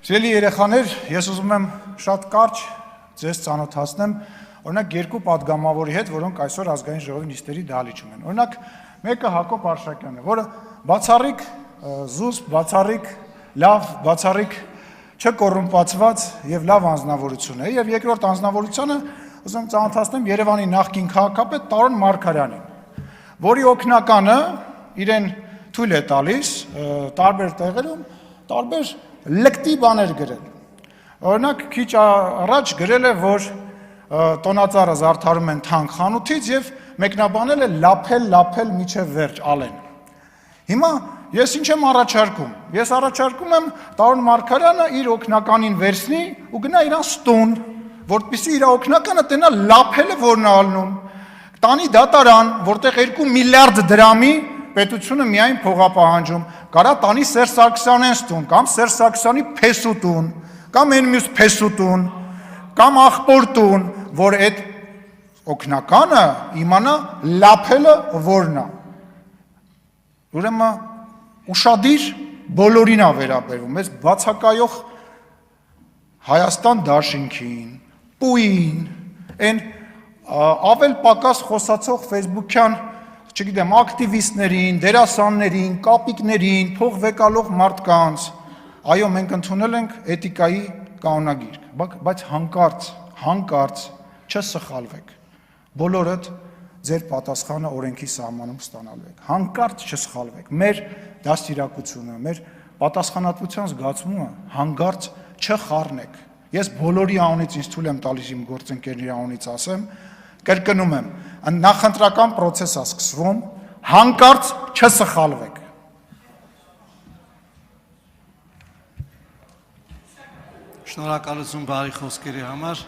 Սիրելի երեխաներ, ես ուզում եմ շատ կարճ ձեզ ծանոթացնեմ օրինակ երկու պատգամավորի հետ, որոնք այսօր ազգային ժողովի նիստերի դահլիճում են։ Օրինակ մեկը Հակոբ Արշակյանն է, որը բացառիկ զուսպ, բացառիկ լավ, բացառիկ չկոռումպացված եւ լավ անձնավորություն է, եւ երկրորդ անձնավորությունը ուզում եմ ծանոթացնեմ Երևանի նախկին քաղաքապետ Տարոն Մարգարյանին, որի օգնականը իրեն թույլ է տալիս տարբեր տեղերում տարբեր լկտի բաներ գրել։ Օրինակ քիչ առաջ գրել է, որ տոնածառը զարդարում են թանկ խանութից եւ մեկնաբանել է լափել միջև վերջ ալեն։ Հիմա ես ինչ եմ առաջարկում։ Ես առաջարկում եմ Տարոն Մարգարյանը իր օգնականին վերցնի ու գնա իրանց տուն, որպեսզի իր օգնականը տենա լափելը որն ալնում։ Տանի դատարան, որտեղ 2 միլիարդ դրամի պետությունը միայն փող է պահանջում, կարա տանի Սերժ Սարգսյանից տուն, կամ Սերժ Սարգսյանի փեսու տուն, կամ այն մյուս փեսու տուն, կամ աղբոր տուն, որ այդ օգնականը իմանա լափելը որն է։ Ուրեմն ուշադիր բոլորին է վերաբերվում, այս բացակայող Հայաստան դաշինքին, պույին, այն ավել պակաս խոսացող Facebook-յան, չգիտեմ, ակտիվիստներին, դերասաններին, կապիկներին, փող վեկալող մարդկանց, այո, մենք ընդունել ենք էթիկայի կանոնագիրք, բայց հանկարծ չսխալվեք, բոլորդ ձեր պատասխանը օրենքի սահմանում ստանալու եք, հանկարծ չսխալվեք, մեր դաստիարակությունը, մեր պատասխանատվության զգացումը հանկարծ չխառնեք, ես բոլորի անունից ինձ թույլ եմ տալիս իմ գործընկերների անունից ասեմ, կրկնում եմ, նախընտրական պրոցես է սկսվում, հանկարծ չսխալվեք։ Շնորհակալություն բարի խոսքերի համար։